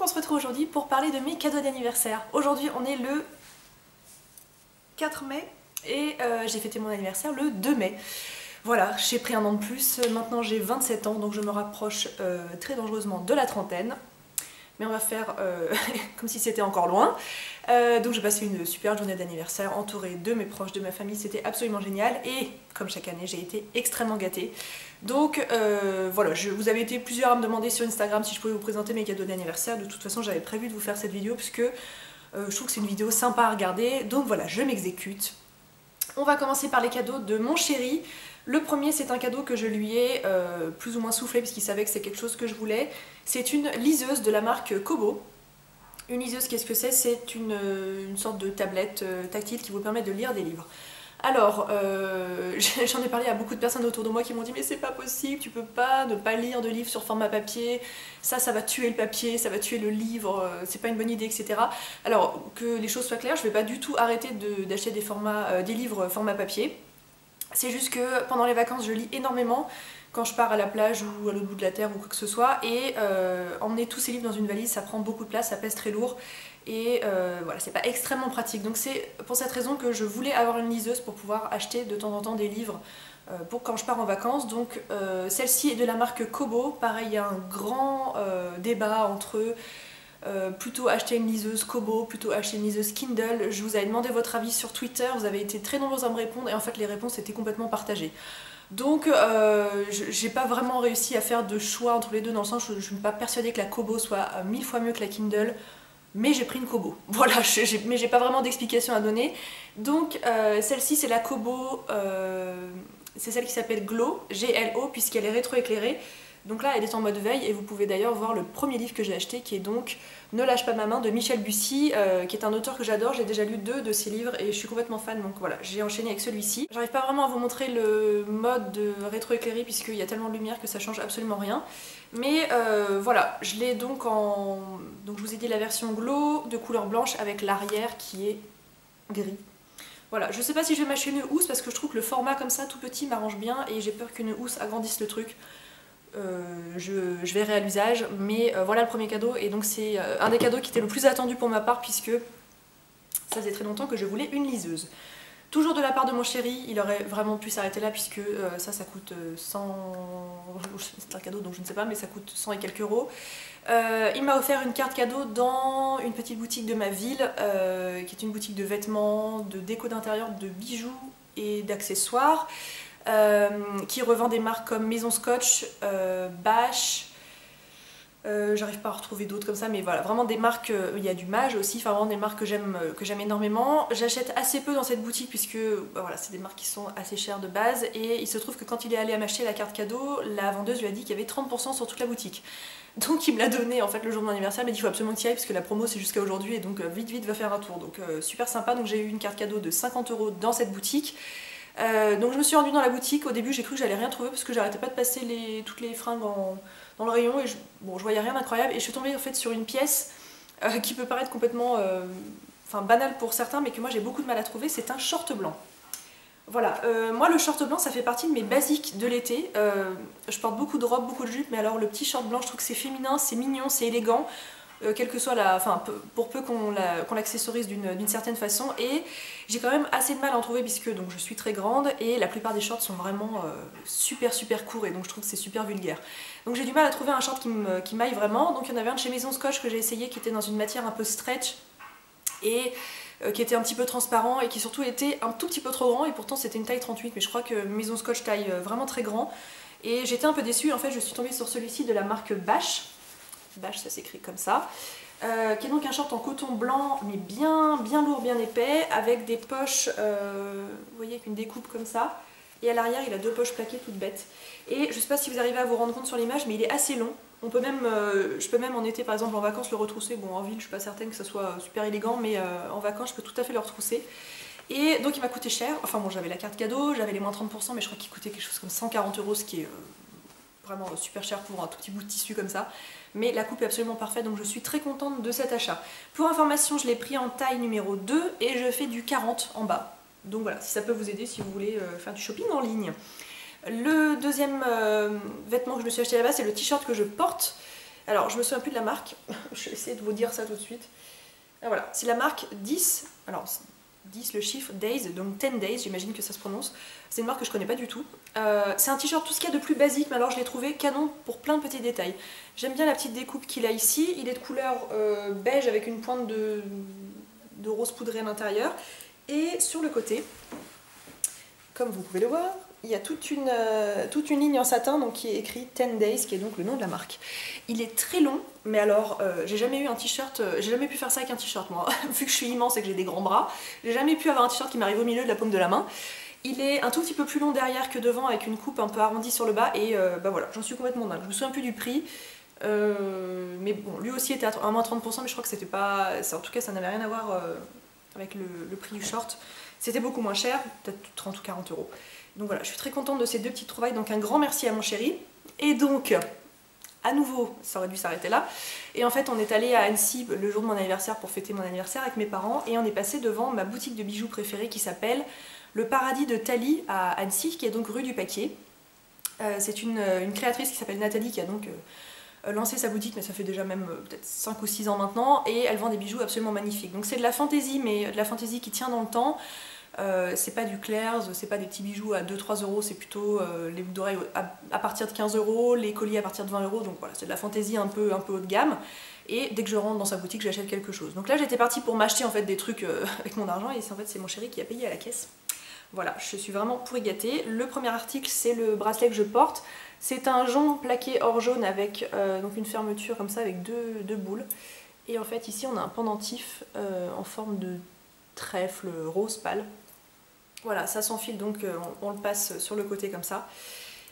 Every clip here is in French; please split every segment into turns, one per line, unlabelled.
se retrouve aujourd'hui pour parler de mes cadeaux d'anniversaire. Aujourd'hui on est le 4 mai et j'ai fêté mon anniversaire le 2 mai. Voilà, j'ai pris un an de plus, maintenant j'ai 27 ans donc je me rapproche très dangereusement de la trentaine. Mais on va faire comme si c'était encore loin. Donc j'ai passé une super journée d'anniversaire entourée de mes proches, de ma famille, c'était absolument génial. Et comme chaque année, j'ai été extrêmement gâtée. Donc voilà, vous avez été plusieurs à me demander sur Instagram si je pouvais vous présenter mes cadeaux d'anniversaire. De toute façon, j'avais prévu de vous faire cette vidéo puisque je trouve que c'est une vidéo sympa à regarder. Donc voilà, je m'exécute. On va commencer par les cadeaux de mon chéri. Le premier, c'est un cadeau que je lui ai plus ou moins soufflé puisqu'il savait que c'est quelque chose que je voulais. C'est une liseuse de la marque Kobo. Une liseuse, qu'est-ce que c'est? C'est une sorte de tablette tactile qui vous permet de lire des livres. Alors, j'en ai parlé à beaucoup de personnes autour de moi qui m'ont dit mais c'est pas possible, tu peux pas ne pas lire de livres sur format papier, ça va tuer le papier, ça va tuer le livre, c'est pas une bonne idée, etc. Alors, que les choses soient claires, je vais pas du tout arrêter d'acheter des livres format papier. C'est juste que pendant les vacances, je lis énormément quand je pars à la plage ou à l'autre bout de la terre ou quoi que ce soit. Et emmener tous ces livres dans une valise, ça prend beaucoup de place, ça pèse très lourd. Et voilà, c'est pas extrêmement pratique. Donc c'est pour cette raison que je voulais avoir une liseuse pour pouvoir acheter de temps en temps des livres pour quand je pars en vacances. Donc celle-ci est de la marque Kobo. Pareil, il y a un grand débat entre plutôt acheter une liseuse Kobo, plutôt acheter une liseuse Kindle. Je vous avais demandé votre avis sur Twitter, vous avez été très nombreux à me répondre et en fait les réponses étaient complètement partagées. Donc j'ai pas vraiment réussi à faire de choix entre les deux dans le sens où je ne suis pas persuadée que la Kobo soit 1000 fois mieux que la Kindle, mais j'ai pris une Kobo. Voilà, mais j'ai pas vraiment d'explication à donner. Donc celle-ci c'est la Kobo, c'est celle qui s'appelle Glow, G-L-O, puisqu'elle est rétroéclairée. Donc là elle est en mode veille et vous pouvez d'ailleurs voir le premier livre que j'ai acheté qui est donc Ne lâche pas ma main de Michel Bussy, qui est un auteur que j'adore. J'ai déjà lu 2 de ses livres et je suis complètement fan, donc voilà, j'ai enchaîné avec celui-ci. J'arrive pas vraiment à vous montrer le mode de rétroéclairé puisqu'il y a tellement de lumière que ça change absolument rien. Mais voilà, je l'ai donc en... Donc je vous ai dit la version Glow de couleur blanche avec l'arrière qui est gris. Voilà, je sais pas si je vais m'acheter une housse parce que je trouve que le format comme ça tout petit m'arrange bien et j'ai peur qu'une housse agrandisse le truc. Je verrai à l'usage, mais voilà le premier cadeau et donc c'est un des cadeaux qui était le plus attendu pour ma part puisque ça faisait très longtemps que je voulais une liseuse. Toujours de la part de mon chéri, il aurait vraiment pu s'arrêter là puisque ça coûte 100... C'est un cadeau donc je ne sais pas mais ça coûte 100 et quelques euros. Il m'a offert une carte cadeau dans une petite boutique de ma ville qui est une boutique de vêtements, de déco d'intérieur, de bijoux et d'accessoires. Qui revend des marques comme Maison Scotch, Bash, j'arrive pas à retrouver d'autres comme ça, mais voilà, vraiment des marques, il y a du Mage aussi, enfin vraiment des marques que j'aime énormément. J'achète assez peu dans cette boutique puisque bah voilà, c'est des marques qui sont assez chères de base et il se trouve que quand il est allé à m'acheter la carte cadeau, la vendeuse lui a dit qu'il y avait 30% sur toute la boutique. Donc il me l'a donné en fait le jour de mon anniversaire, mais il faut absolument que tu y ailles parce que la promo c'est jusqu'à aujourd'hui et donc vite va faire un tour, donc super sympa. Donc j'ai eu une carte cadeau de 50 € dans cette boutique. Donc je me suis rendue dans la boutique, au début j'ai cru que j'allais rien trouver parce que j'arrêtais pas de passer toutes les fringues dans le rayon et je voyais rien d'incroyable et je suis tombée en fait sur une pièce qui peut paraître complètement banale pour certains mais que moi j'ai beaucoup de mal à trouver, c'est un short blanc. Voilà, moi le short blanc ça fait partie de mes basiques de l'été, je porte beaucoup de robes, beaucoup de jupes, mais alors le petit short blanc je trouve que c'est féminin, c'est mignon, c'est élégant. Quelle que soit pour peu qu'on l'accessorise d'une certaine façon, et j'ai quand même assez de mal à en trouver puisque donc je suis très grande et la plupart des shorts sont vraiment super courts et donc je trouve que c'est super vulgaire. Donc j'ai du mal à trouver un short qui m'aille vraiment. Donc il y en avait un de chez Maison Scotch que j'ai essayé qui était dans une matière un peu stretch et qui était un petit peu transparent et qui surtout était un tout petit peu trop grand et pourtant c'était une taille 38, mais je crois que Maison Scotch taille vraiment très grand et j'étais un peu déçue. En fait je suis tombée sur celui-ci de la marque Bash. Bash ça s'écrit comme ça, qui est donc un short en coton blanc mais bien lourd, bien épais, avec des poches, vous voyez, avec une découpe comme ça, et à l'arrière il a 2 poches plaquées toutes bêtes. Et je sais pas si vous arrivez à vous rendre compte sur l'image, mais il est assez long. On peut même, je peux même en été par exemple en vacances le retrousser. Bon en ville je suis pas certaine que ça soit super élégant, mais en vacances je peux tout à fait le retrousser. Et donc il m'a coûté cher, enfin bon j'avais la carte cadeau, j'avais les moins 30%, mais je crois qu'il coûtait quelque chose comme 140 €, ce qui est vraiment super cher pour un tout petit bout de tissu comme ça. Mais la coupe est absolument parfaite, donc je suis très contente de cet achat. Pour information, je l'ai pris en taille numéro 2 et je fais du 40 en bas. Donc voilà, si ça peut vous aider si vous voulez faire du shopping en ligne. Le deuxième vêtement que je me suis acheté là-bas, c'est le t-shirt que je porte. Alors je me souviens plus de la marque, je vais essayer de vous dire ça tout de suite. Ah, voilà, c'est la marque 10, alors 10 le chiffre, Days, donc 10 Days, j'imagine que ça se prononce. C'est une marque que je connais pas du tout. C'est un t-shirt tout ce qu'il y a de plus basique, mais alors je l'ai trouvé canon pour plein de petits détails. J'aime bien la petite découpe qu'il a ici, il est de couleur beige avec une pointe de rose poudré à l'intérieur. Et sur le côté, comme vous pouvez le voir, il y a toute une ligne en satin donc, qui est écrit 10 Days, qui est donc le nom de la marque. Il est très long, mais alors j'ai jamais eu un t-shirt, j'ai jamais pu faire ça avec un t-shirt moi, vu que je suis immense et que j'ai des grands bras, j'ai jamais pu avoir un t-shirt qui m'arrive au milieu de la paume de la main. Il est un tout petit peu plus long derrière que devant avec une coupe un peu arrondie sur le bas et bah voilà, j'en suis complètement dingue. Je me souviens plus du prix, mais bon, lui aussi était à moins 30%, mais je crois que c'était pas, en tout cas ça n'avait rien à voir avec le prix du short. C'était beaucoup moins cher, peut-être 30 ou 40 euros. Donc voilà, je suis très contente de ces deux petites trouvailles, donc un grand merci à mon chéri. Et donc, à nouveau, ça aurait dû s'arrêter là. Et en fait, on est allé à Annecy le jour de mon anniversaire pour fêter mon anniversaire avec mes parents. Et on est passé devant ma boutique de bijoux préférée qui s'appelle Le Paradis de Thalie à Annecy, qui est donc rue du Paquier. C'est une créatrice qui s'appelle Nathalie qui a donc lancé sa boutique, mais ça fait déjà même peut-être 5 ou 6 ans maintenant. Et elle vend des bijoux absolument magnifiques. Donc c'est de la fantaisie, mais de la fantaisie qui tient dans le temps. C'est pas du Claire's, c'est pas des petits bijoux à 2-3 euros, c'est plutôt les boucles d'oreilles à partir de 15 euros, les colliers à partir de 20 euros, donc voilà, c'est de la fantaisie un peu haut de gamme. Et dès que je rentre dans sa boutique, j'achète quelque chose. Donc là, j'étais partie pour m'acheter en fait des trucs avec mon argent, et en fait, c'est mon chéri qui a payé à la caisse. Voilà, je suis vraiment pourri gâtée. Le premier article, c'est le bracelet que je porte. C'est un jonc plaqué or jaune avec donc une fermeture comme ça, avec deux boules. Et en fait, ici, on a un pendentif en forme de trèfle rose pâle. Voilà, ça s'enfile donc on le passe sur le côté comme ça.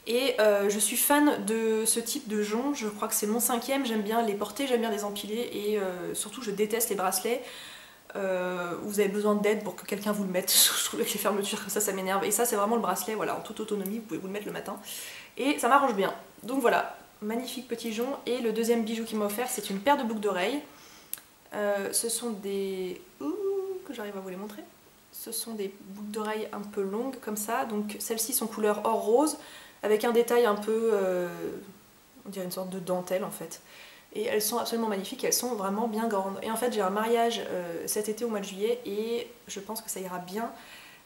Et je suis fan de ce type de jonc, je crois que c'est mon 5e, j'aime bien les porter, j'aime bien les empiler et surtout je déteste les bracelets où vous avez besoin d'aide pour que quelqu'un vous le mette. Je trouve que les fermetures comme ça m'énerve. Et ça c'est vraiment le bracelet, voilà, en toute autonomie, vous pouvez vous le mettre le matin. Et ça m'arrange bien. Donc voilà, magnifique petit jonc. Et le deuxième bijou qu'il m'a offert, c'est une paire de boucles d'oreilles. Ce sont des... Ouh, que j'arrive à vous les montrer. Ce sont des boucles d'oreilles un peu longues comme ça, donc celles-ci sont couleur or rose, avec un détail un peu, on dirait une sorte de dentelle en fait. Et elles sont absolument magnifiques, elles sont vraiment bien grandes. Et en fait j'ai un mariage cet été au mois de juillet et je pense que ça ira bien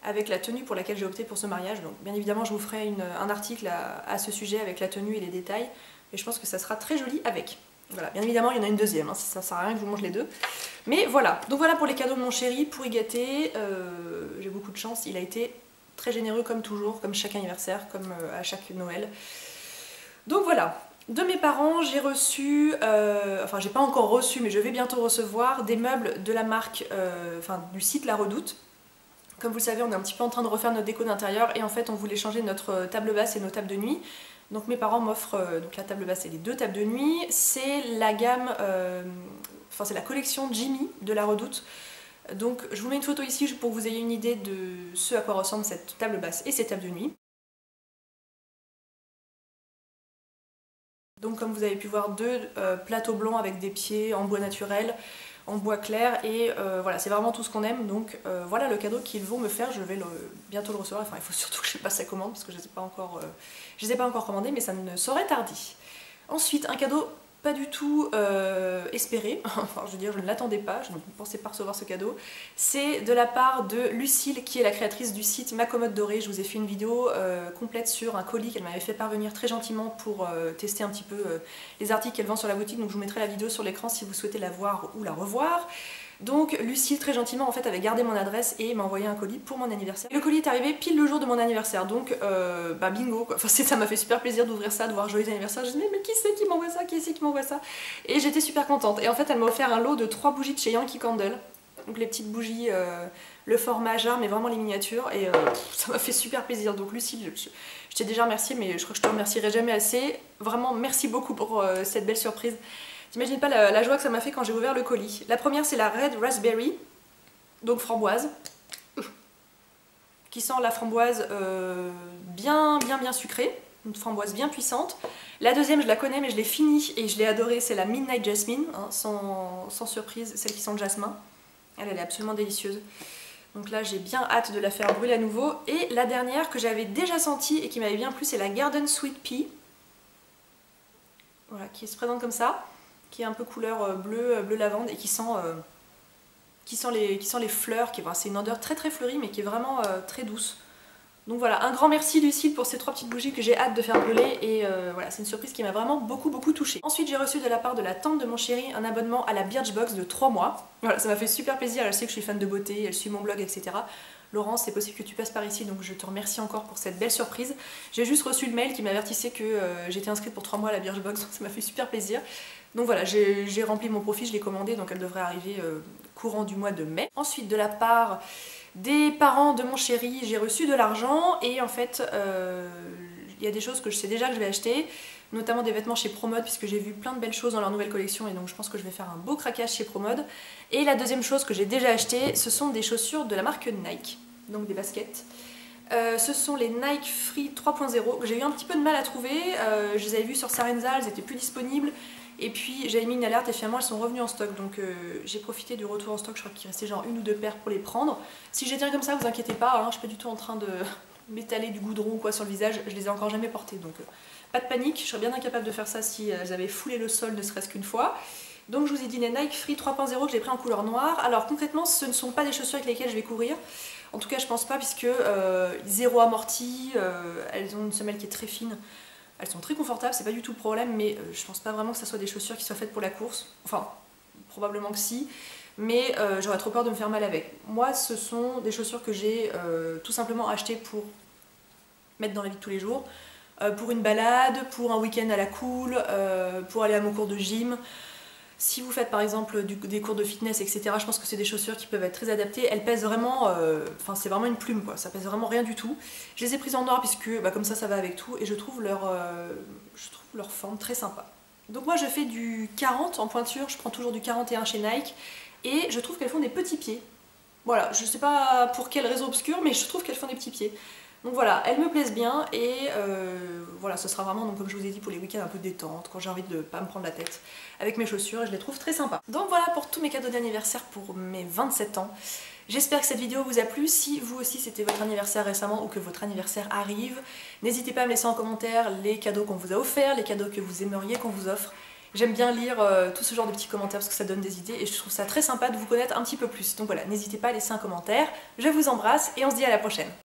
avec la tenue pour laquelle j'ai opté pour ce mariage. Donc bien évidemment je vous ferai un article à ce sujet avec la tenue et les détails, et je pense que ça sera très joli avec. Voilà, bien évidemment il y en a une deuxième, hein, ça sert à rien que je vous montre les deux. Mais voilà, donc voilà pour les cadeaux de mon chéri, pourri gâté, j'ai beaucoup de chance, il a été très généreux comme toujours, comme chaque anniversaire, comme à chaque Noël. Donc voilà, de mes parents j'ai reçu, enfin j'ai pas encore reçu mais je vais bientôt recevoir des meubles de la marque, enfin du site La Redoute. Comme vous le savez, on est un petit peu en train de refaire notre déco d'intérieur et en fait on voulait changer notre table basse et nos tables de nuit. Donc mes parents m'offrent donc la table basse et les deux tables de nuit. C'est la gamme, enfin c'est la collection Jimmy de La Redoute. Donc je vous mets une photo ici pour que vous ayez une idée de ce à quoi ressemble cette table basse et ces tables de nuit. Donc comme vous avez pu voir, deux plateaux blancs avec des pieds en bois naturel, en bois clair, et voilà, c'est vraiment tout ce qu'on aime. Donc voilà le cadeau qu'ils vont me faire, je vais bientôt le recevoir. Enfin il faut surtout que je passe la commande parce que je ne les ai pas encore commandés, mais ça ne saurait tarder. Ensuite un cadeau pas du tout espéré, enfin je veux dire je ne l'attendais pas, je ne pensais pas recevoir ce cadeau. C'est de la part de Lucille qui est la créatrice du site Ma Commode Dorée. Je vous ai fait une vidéo complète sur un colis qu'elle m'avait fait parvenir très gentiment pour tester un petit peu les articles qu'elle vend sur la boutique, donc je vous mettrai la vidéo sur l'écran si vous souhaitez la voir ou la revoir. Donc Lucille très gentiment en fait avait gardé mon adresse et m'a envoyé un colis pour mon anniversaire. Et le colis est arrivé pile le jour de mon anniversaire, donc bah bingo quoi. Enfin, ça m'a fait super plaisir d'ouvrir ça, de voir joyeux anniversaire. Je me disais mais qui c'est qui m'envoie ça, qui c'est qui m'envoie ça? Et j'étais super contente. Et en fait elle m'a offert un lot de 3 bougies de chez Yankee Candle. Donc les petites bougies, le format jar mais vraiment les miniatures, et ça m'a fait super plaisir. Donc Lucille, je t'ai déjà remercié mais je crois que je te remercierai jamais assez. Vraiment merci beaucoup pour cette belle surprise. T'imagines pas la joie que ça m'a fait quand j'ai ouvert le colis. La première c'est la Red Raspberry, donc framboise, qui sent la framboise bien sucrée, une framboise bien puissante. La deuxième je la connais mais je l'ai finie et je l'ai adorée, c'est la Midnight Jasmine, hein, sans surprise, celle qui sent le jasmin. Elle est absolument délicieuse. Donc là j'ai bien hâte de la faire brûler à nouveau. Et la dernière que j'avais déjà sentie et qui m'avait bien plu, c'est la Garden Sweet Pea. Voilà, qui se présente comme ça. qui est un peu couleur bleu lavande et qui sent les fleurs. C'est une odeur très très fleurie mais qui est vraiment très douce. Donc voilà, un grand merci Lucille pour ces 3 petites bougies que j'ai hâte de faire brûler et voilà, c'est une surprise qui m'a vraiment beaucoup touchée. Ensuite j'ai reçu de la part de la tante de mon chéri un abonnement à la Birchbox de 3 mois. Voilà, ça m'a fait super plaisir, elle sait que je suis fan de beauté, elle suit mon blog, etc. Laurence, c'est possible que tu passes par ici, donc je te remercie encore pour cette belle surprise. J'ai juste reçu le mail qui m'avertissait que j'étais inscrite pour 3 mois à la Birchbox, donc ça m'a fait super plaisir. Donc voilà, j'ai rempli mon profil, je l'ai commandé, donc elle devrait arriver courant du mois de mai. Ensuite, de la part des parents de mon chéri, j'ai reçu de l'argent et en fait, il y a des choses que je sais déjà que je vais acheter, notamment des vêtements chez Promode puisque j'ai vu plein de belles choses dans leur nouvelle collection et donc je pense que je vais faire un beau craquage chez Promode. Et la deuxième chose que j'ai déjà acheté, ce sont des chaussures de la marque Nike, donc des baskets. Ce sont les Nike Free 3.0 que j'ai eu un petit peu de mal à trouver, je les avais vues sur Sarenza, elles n'étaient plus disponibles. Et puis j'avais mis une alerte et finalement elles sont revenues en stock, donc j'ai profité du retour en stock, je crois qu'il restait genre 1 ou 2 paires pour les prendre. Si j'ai tiré comme ça, vous inquiétez pas, hein, je suis pas du tout en train de m'étaler du goudron ou quoi sur le visage, je les ai encore jamais portées, donc pas de panique, je serais bien incapable de faire ça si elles avaient foulé le sol ne serait-ce qu'une fois. Donc je vous ai dit les Nike Free 3.0 que j'ai pris en couleur noire. Alors concrètement ce ne sont pas des chaussures avec lesquelles je vais courir, en tout cas je pense pas puisque zéro amorti, elles ont une semelle qui est très fine. Elles sont très confortables, c'est pas du tout le problème, mais je pense pas vraiment que ça soit des chaussures qui soient faites pour la course. Enfin, probablement que si, mais j'aurais trop peur de me faire mal avec. Moi, ce sont des chaussures que j'ai tout simplement achetées pour mettre dans la vie de tous les jours, pour une balade, pour un week-end à la cool, pour aller à mon cours de gym. Si vous faites par exemple des cours de fitness, etc., je pense que c'est des chaussures qui peuvent être très adaptées. Elles pèsent vraiment, enfin c'est vraiment une plume quoi, ça pèse vraiment rien du tout. Je les ai prises en noir puisque comme ça va avec tout et je trouve leur forme très sympa. Donc moi je fais du 40 en pointure, je prends toujours du 41 chez Nike et je trouve qu'elles font des petits pieds. Voilà, je sais pas pour quelle raison obscure mais je trouve qu'elles font des petits pieds. Donc voilà, elles me plaisent bien et voilà, ce sera vraiment, donc, comme je vous ai dit, pour les week-ends un peu détente, quand j'ai envie de pas me prendre la tête avec mes chaussures et je les trouve très sympas. Donc voilà pour tous mes cadeaux d'anniversaire pour mes 27 ans. J'espère que cette vidéo vous a plu. Si vous aussi c'était votre anniversaire récemment ou que votre anniversaire arrive, n'hésitez pas à me laisser en commentaire les cadeaux qu'on vous a offerts, les cadeaux que vous aimeriez qu'on vous offre. J'aime bien lire tout ce genre de petits commentaires parce que ça donne des idées et je trouve ça très sympa de vous connaître un petit peu plus. Donc voilà, n'hésitez pas à laisser un commentaire. Je vous embrasse et on se dit à la prochaine.